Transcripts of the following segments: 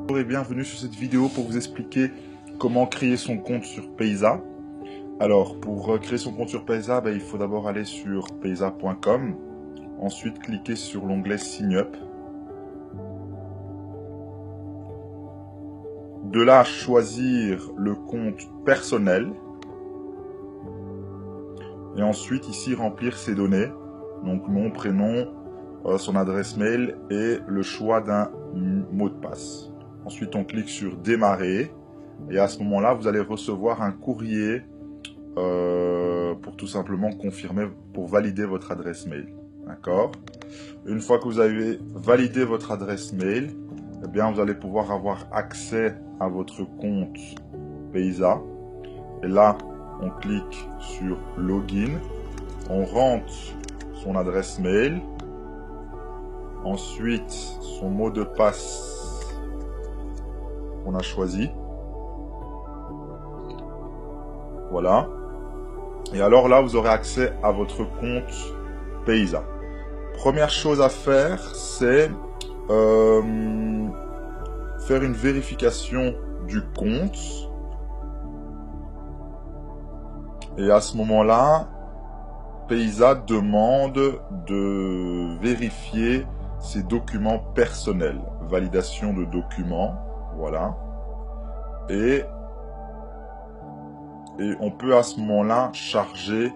Bonjour et bienvenue sur cette vidéo pour vous expliquer comment créer son compte sur Payza. Alors pour créer son compte sur Payza, il faut d'abord aller sur payza.com, ensuite cliquer sur l'onglet Sign Up. De là choisir le compte personnel et ensuite ici remplir ses données, donc nom, prénom, son adresse mail et le choix d'un mot de passe. Ensuite on clique sur démarrer et à ce moment là vous allez recevoir un courrier pour tout simplement confirmer, pour valider votre adresse mail. D'accord? Une fois que vous avez validé votre adresse mail, eh bien vous allez pouvoir avoir accès à votre compte Payza. Et là on clique sur login, on rentre son adresse mail, ensuite son mot de passe qu'on a choisi. Voilà. Et alors là, vous aurez accès à votre compte Payza. Première chose à faire, c'est faire une vérification du compte. Et à ce moment-là, Payza demande de vérifier ses documents personnels. Validation de documents. Voilà. Et on peut à ce moment-là charger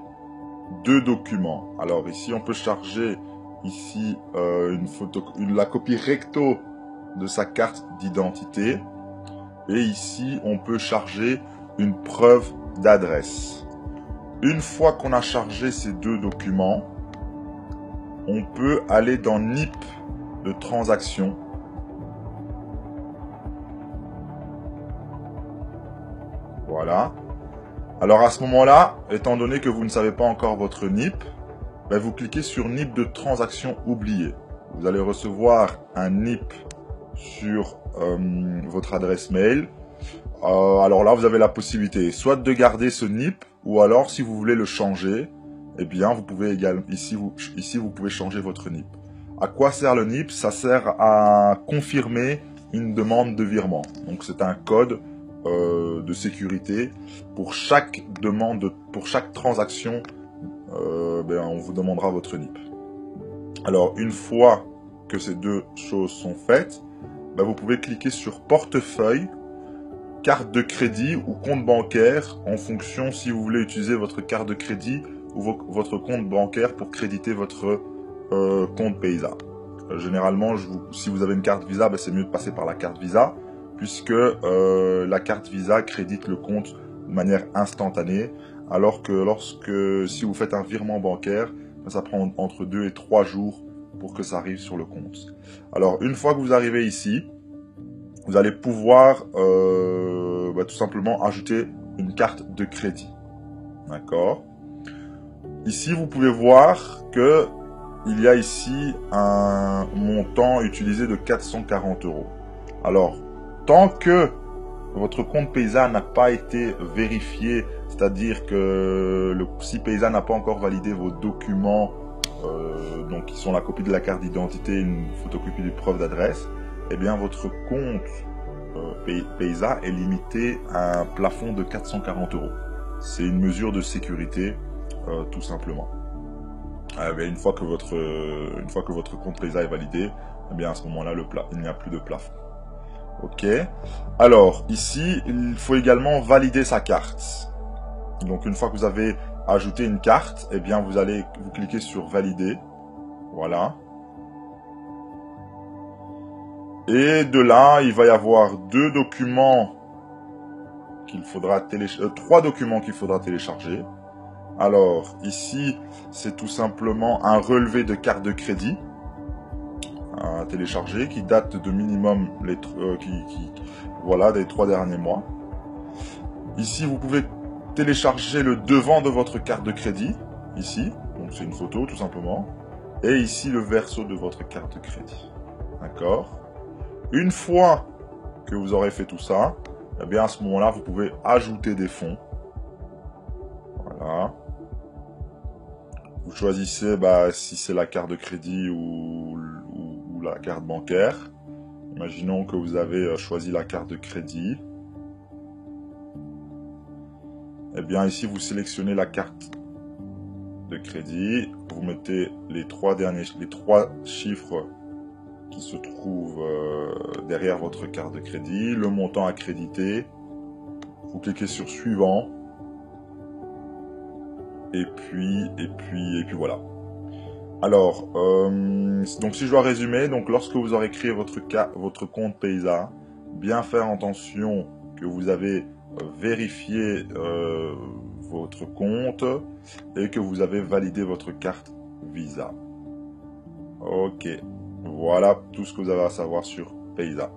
deux documents. Alors ici, on peut charger ici la copie recto de sa carte d'identité. Et ici, on peut charger une preuve d'adresse. Une fois qu'on a chargé ces deux documents, on peut aller dans NIP de transaction. Voilà. Alors à ce moment-là, étant donné que vous ne savez pas encore votre NIP, vous cliquez sur NIP de transaction oubliée. Vous allez recevoir un NIP sur votre adresse mail. Alors là, vous avez la possibilité soit de garder ce NIP, ou alors si vous voulez le changer, eh bien vous pouvez également ici vous pouvez changer votre NIP. À quoi sert le NIP? Ça sert à confirmer une demande de virement. Donc c'est un code de sécurité pour chaque demande, pour chaque transaction, on vous demandera votre NIP. Alors une fois que ces deux choses sont faites, vous pouvez cliquer sur portefeuille, carte de crédit ou compte bancaire en fonction si vous voulez utiliser votre carte de crédit ou votre compte bancaire pour créditer votre compte Payza. Généralement, si vous avez une carte Visa, c'est mieux de passer par la carte Visa, puisque la carte Visa crédite le compte de manière instantanée, alors que si vous faites un virement bancaire, ça prend entre 2 et 3 jours pour que ça arrive sur le compte. Alors une fois que vous arrivez ici, vous allez pouvoir tout simplement ajouter une carte de crédit. D'accord? Ici, vous pouvez voir que il y a ici un montant utilisé de 440 €. Alors, tant que votre compte Payza n'a pas été vérifié, c'est-à-dire que si Payza n'a pas encore validé vos documents, donc qui sont la copie de la carte d'identité, une photocopie de preuve d'adresse, eh bien votre compte Payza est limité à un plafond de 440 €. C'est une mesure de sécurité, tout simplement. Une fois que votre compte Payza est validé, eh bien à ce moment-là, il n'y a plus de plafond. Ok. Alors ici, il faut également valider sa carte. Donc une fois que vous avez ajouté une carte, eh bien vous cliquez sur valider. Voilà. Et de là, il va y avoir trois documents qu'il faudra télécharger. Alors, ici, c'est tout simplement un relevé de carte de crédit à télécharger qui date de minimum des 3 derniers mois. Ici, vous pouvez télécharger le devant de votre carte de crédit, ici, donc c'est une photo tout simplement, et ici le verso de votre carte de crédit. D'accord? Une fois que vous aurez fait tout ça, eh bien à ce moment-là, vous pouvez ajouter des fonds. Voilà. Vous choisissez si c'est la carte de crédit ou la carte bancaire. Imaginons que vous avez choisi la carte de crédit. Eh bien, ici, vous sélectionnez la carte de crédit. Vous mettez les trois chiffres qui se trouvent derrière votre carte de crédit, le montant à créditer. Vous cliquez sur suivant. Et puis voilà. Alors, donc si je dois résumer, donc lorsque vous aurez créé votre compte Paysa, bien faire attention que vous avez vérifié votre compte et que vous avez validé votre carte Visa. Ok, voilà tout ce que vous avez à savoir sur Paysa.